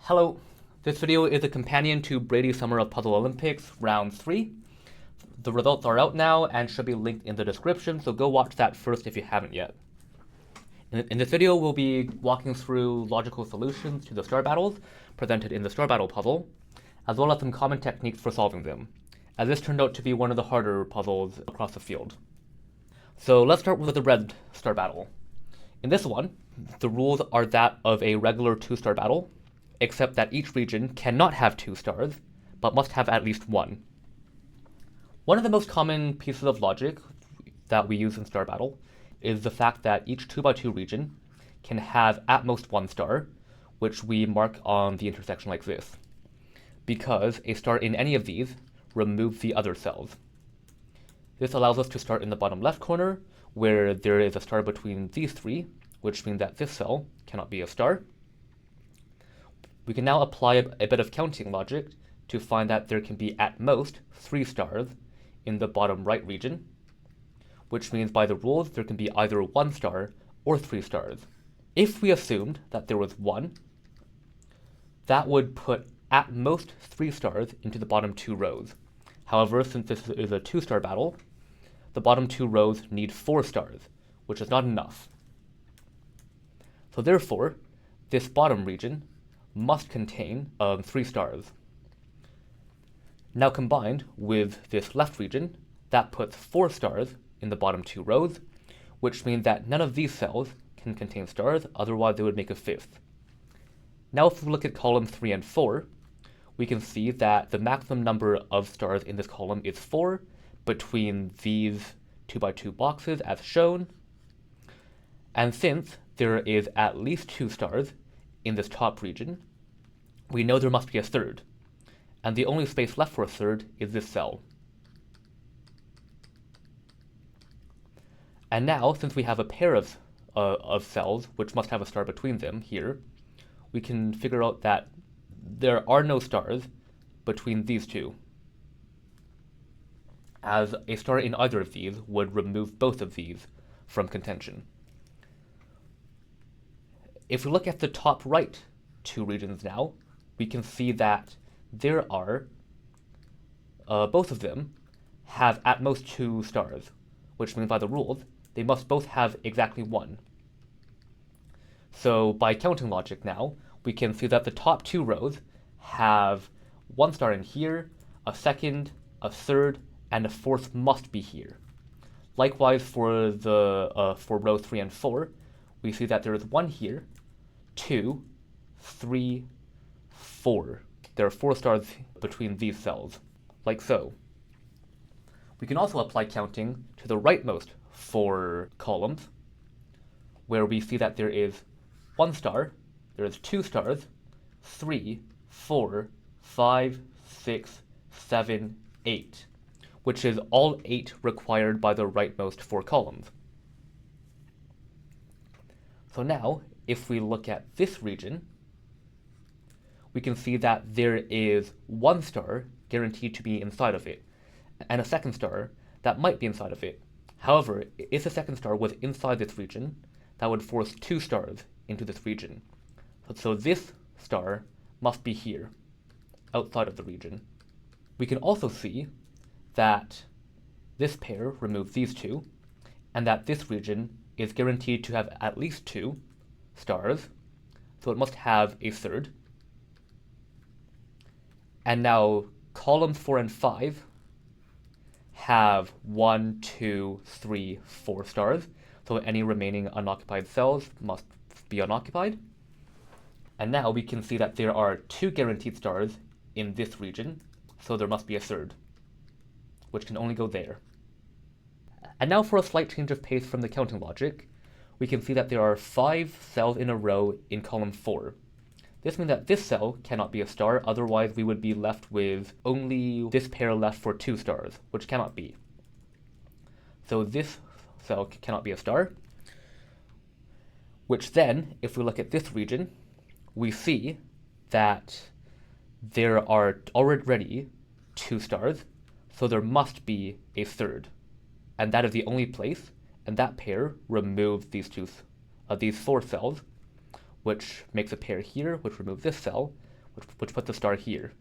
Hello, this video is a companion to Brady's Summer of Puzzle Olympics Round 3. The results are out now and should be linked in the description, so go watch that first if you haven't yet. In this video, we'll be walking through logical solutions to the star battles presented in the star battle puzzle, as well as some common techniques for solving them, as this turned out to be one of the harder puzzles across the field. So let's start with the red star battle. In this one, the rules are that of a regular 2-star battle, except that each region cannot have 2 stars, but must have at least 1. One of the most common pieces of logic that we use in Star Battle is the fact that each 2x2 region can have at most 1 star, which we mark on the intersection like this, because a star in any of these removes the other cells. This allows us to start in the bottom left corner, where there is a star between these 3, which means that this cell cannot be a star. We can now apply a bit of counting logic to find that there can be at most 3 stars in the bottom right region, which means by the rules there can be either 1 star or 3 stars. If we assumed that there was 1, that would put at most 3 stars into the bottom 2 rows. However, since this is a 2-star battle, the bottom 2 rows need 4 stars, which is not enough. So therefore, this bottom region must contain 3 stars. Now combined with this left region, that puts 4 stars in the bottom 2 rows, which means that none of these cells can contain stars, otherwise they would make a 5th. Now if we look at columns 3 and 4, we can see that the maximum number of stars in this column is 4 between these 2x2 boxes as shown. And since there is at least 2 stars in this top region, we know there must be a third, and the only space left for a third is this cell. And now, since we have a pair of cells which must have a star between them here, we can figure out that there are no stars between these two, as a star in either of these would remove both of these from contention. If we look at the top right 2 regions now, we can see that there are, both of them have at most 2 stars, which means by the rules, they must both have exactly 1. So by counting logic now, we can see that the top 2 rows have 1 star in here, a second, a third, and a 4th must be here. Likewise for the for row 3 and 4, we see that there is 1 here, 2, 3, 4. There are 4 stars between these cells, like so. We can also apply counting to the rightmost 4 columns, where we see that there is 1 star, there is 2 stars, 3, 4, 5, 6, 7, 8, which is all 8 required by the rightmost 4 columns. So now, if we look at this region, we can see that there is 1 star guaranteed to be inside of it, and a second star that might be inside of it. However, if the second star was inside this region, that would force 2 stars into this region. So this star must be here, outside of the region. We can also see that this pair removes these 2, and that this region is guaranteed to have at least 2 stars, so it must have a third. And now columns 4 and 5 have 1, 2, 3, 4 stars, so any remaining unoccupied cells must be unoccupied. And now we can see that there are 2 guaranteed stars in this region, so there must be a third, which can only go there. And now for a slight change of pace from the counting logic, we can see that there are 5 cells in a row in column 4. This means that this cell cannot be a star, otherwise we would be left with only this pair left for 2 stars, which cannot be. So this cell cannot be a star, which then, if we look at this region, we see that there are already 2 stars, so there must be a third. And that is the only place, and that pair removes these 4 cells, which makes a pair here, which removes this cell, which puts the star here.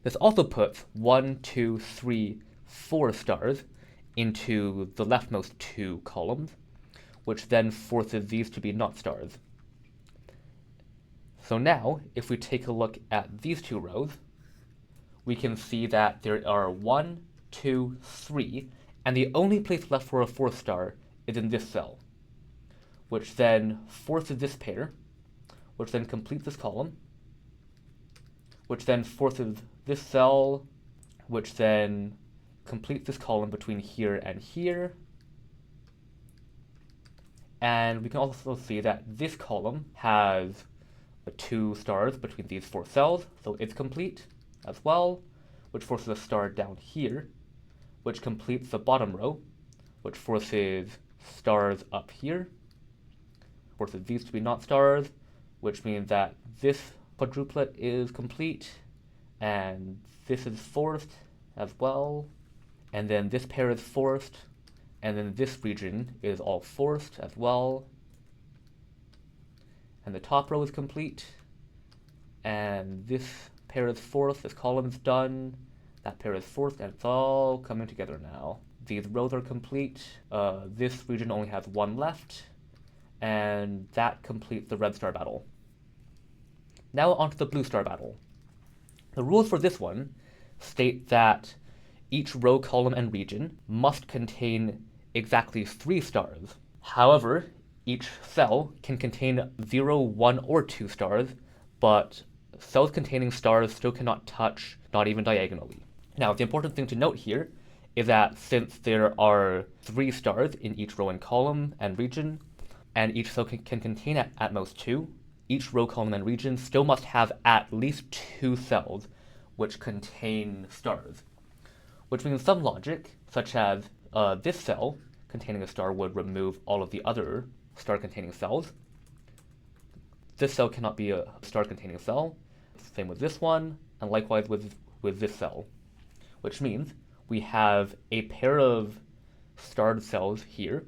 This also puts 1, 2, 3, 4 stars into the leftmost two columns, which then forces these to be not stars. So now, if we take a look at these two rows, we can see that there are 1, 2, 3, and the only place left for a fourth star is in this cell, which then forces this pair, which then completes this column, which then forces this cell, which then completes this column between here and here. And we can also see that this column has 2 stars between these 4 cells, so it's complete as well, which forces a star down here, which completes the bottom row, which forces stars up here, forces these to be not stars, which means that this quadruplet is complete, and this is forced as well, and then this pair is forced, and then this region is all forced as well, and the top row is complete, and this pair is forced, this column is done, that pair is forced, and it's all coming together now. These rows are complete, this region only has 1 left, and that completes the red star battle. Now onto the blue star battle. The rules for this one state that each row, column, and region must contain exactly 3 stars. However, each cell can contain 0, 1, or 2 stars, but cells containing stars still cannot touch, not even diagonally. Now, the important thing to note here is that since there are 3 stars in each row and column and region, and each cell can contain at most 2, each row, column, and region still must have at least 2 cells which contain stars. Which means some logic, such as this cell containing a star would remove all of the other star-containing cells. This cell cannot be a star-containing cell. Same with this one, and likewise with this cell. Which means we have a pair of starred cells here.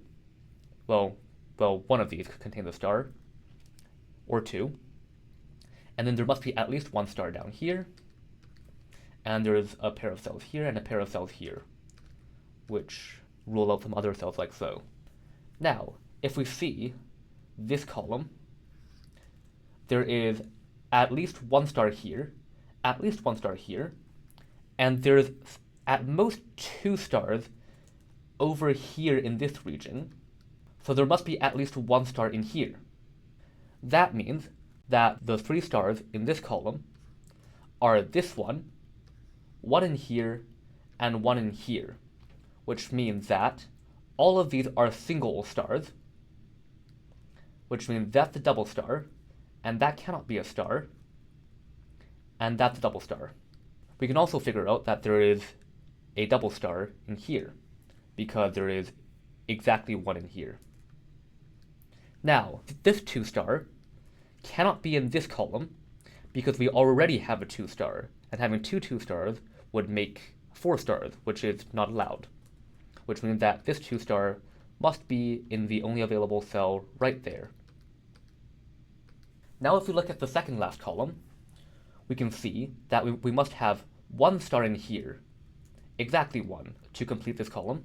Well, one of these contains a star, or 2. And then there must be at least 1 star down here. And there's a pair of cells here and a pair of cells here, which rule out some other cells like so. Now, if we see this column, there is at least 1 star here, at least 1 star here, and there's at most 2 stars over here in this region, so there must be at least 1 star in here. That means that the 3 stars in this column are this one in here, and 1 in here, which means that all of these are single stars, which means that's a double star, and that cannot be a star, and that's a double star. We can also figure out that there is a double star in here, because there is exactly 1 in here. Now, this 2 star cannot be in this column, because we already have a 2 star, and having 2 stars would make 4 stars, which is not allowed, which means that this 2 star must be in the only available cell right there. Now if we look at the second last column, we can see that we must have 1 star in here, exactly 1, to complete this column,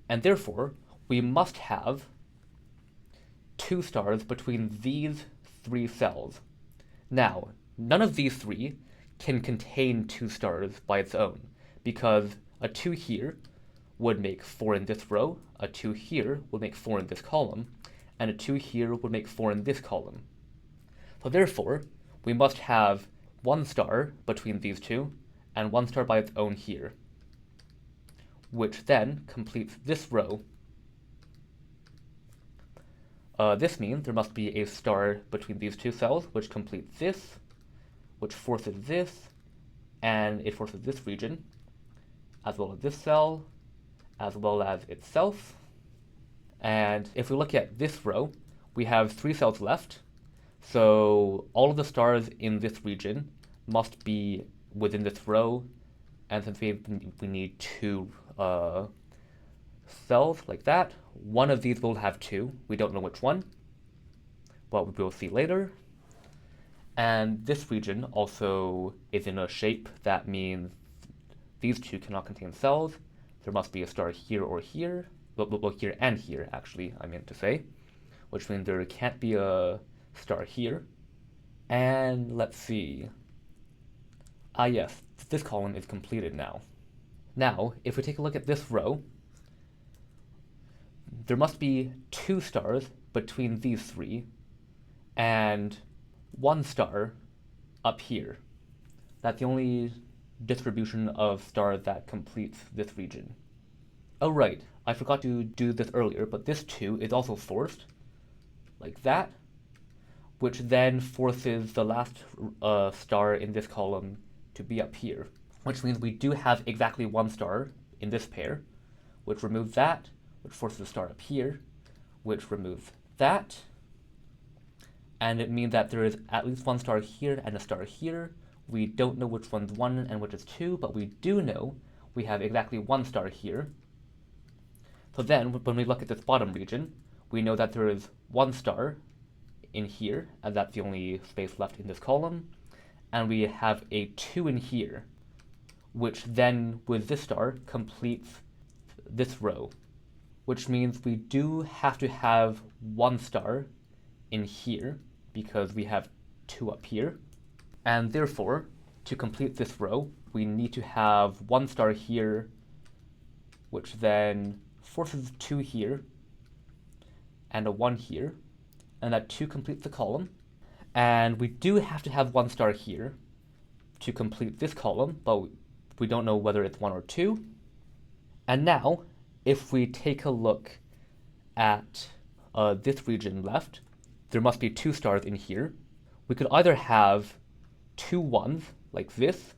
and therefore we must have 2 stars between these 3 cells. Now, none of these 3 can contain 2 stars by its own, because a 2 here would make 4 in this row, a 2 here would make 4 in this column, and a 2 here would make 4 in this column. So therefore, we must have 1 star between these 2, and 1 star by its own here, which then completes this row. This means there must be a star between these 2 cells, which completes this, which forces this, and it forces this region, as well as this cell, as well as itself. And if we look at this row, we have 3 cells left, so all of the stars in this region must be within this row, and since we need 2 cells like that, one of these will have 2. We don't know which one, but we will see later. And this region also is in a shape that means these two cannot contain cells. There must be a star here or here. Well, here and here, actually, I meant to say. Which means there can't be a star here. And let's see. Ah, yes, this column is completed now. Now, if we take a look at this row, there must be 2 stars between these 3, and 1 star up here. That's the only distribution of stars that completes this region. Oh right, I forgot to do this earlier, but this 2 is also forced, like that, which then forces the last star in this column to be up here, which means we do have exactly 1 star in this pair, which removes that, which forces a star up here, which removes that, and it means that there is at least 1 star here and a star here. We don't know which one's 1 and which is 2, but we do know we have exactly 1 star here. So then, when we look at this bottom region, we know that there is 1 star in here, and that's the only space left in this column, and we have a 2 in here, which then, with this star, completes this row, which means we do have to have 1 star in here, because we have 2 up here, and therefore, to complete this row, we need to have 1 star here, which then forces 2 here, and a 1 here, and that 2 completes the column. And we do have to have 1 star here to complete this column, but we don't know whether it's 1 or 2. And now, if we take a look at this region left, there must be 2 stars in here. We could either have 2 1s, like this,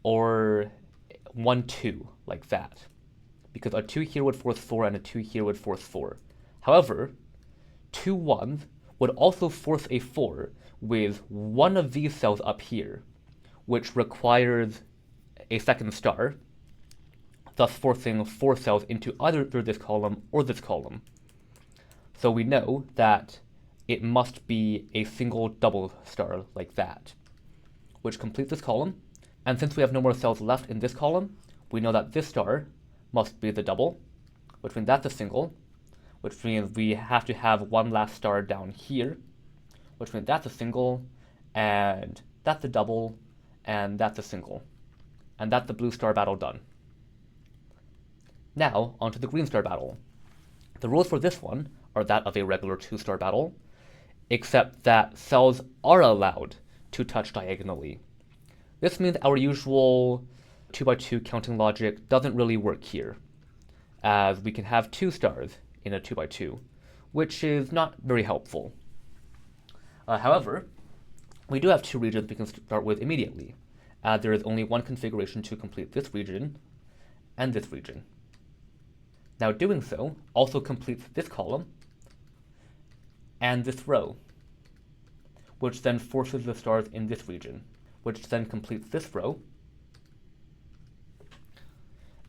or 1 2, like that. Because a 2 here would force 4 and a 2 here would force 4. However, 2 1s would also force a 4 with one of these cells up here, which requires a second star, thus forcing 4 cells into either this column or this column. So we know that it must be a single double star like that, which completes this column. And since we have no more cells left in this column, we know that this star must be the double, which means that's a single, which means we have to have 1 last star down here, which means that's a single, and that's a double, and that's a single. And that's the blue star battle done. Now, onto the green star battle. The rules for this one are that of a regular 2-star battle, except that cells are allowed to touch diagonally. This means our usual 2x2 counting logic doesn't really work here, as we can have 2 stars in a 2x2, which is not very helpful. However, we do have 2 regions we can start with immediately, as there is only 1 configuration to complete this region and this region. Now doing so also completes this column and this row, which then forces the stars in this region, which then completes this row.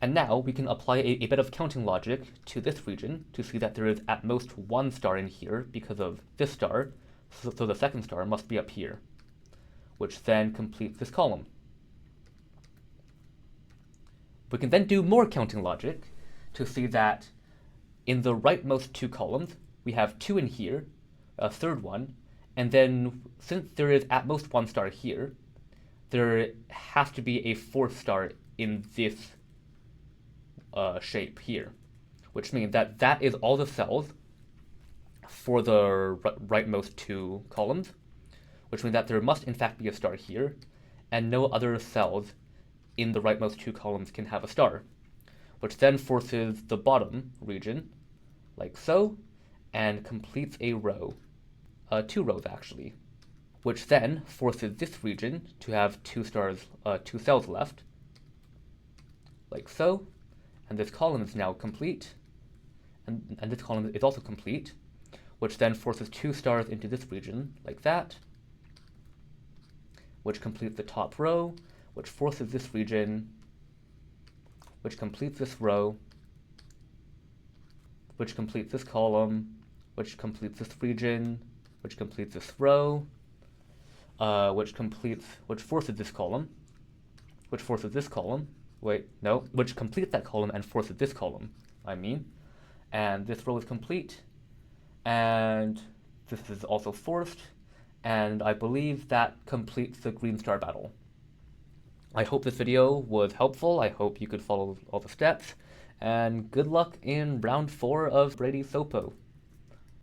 And now we can apply a bit of counting logic to this region to see that there is at most 1 star in here because of this star, so the second star must be up here, which then completes this column. We can then do more counting logic to see that in the rightmost 2 columns, we have 2 in here, a third one, and then since there is at most 1 star here, there has to be a 4th star in this shape here, which means that that is all the cells for the rightmost 2 columns, which means that there must in fact be a star here, and no other cells in the rightmost 2 columns can have a star, which then forces the bottom region, like so, and completes a row, 2 rows actually, which then forces this region to have 2 stars, 2 cells left, like so, and this column is now complete, and this column is also complete, which then forces 2 stars into this region, like that, which completes the top row, which forces this region, which completes this row, which completes this column, which completes this region, which completes this row. which forces this column, which completes that column and forces this column, and this row is complete, and this is also forced, and I believe that completes the green star battle. I hope this video was helpful. I hope you could follow all the steps, and good luck in round 4 of Brady's SOPO.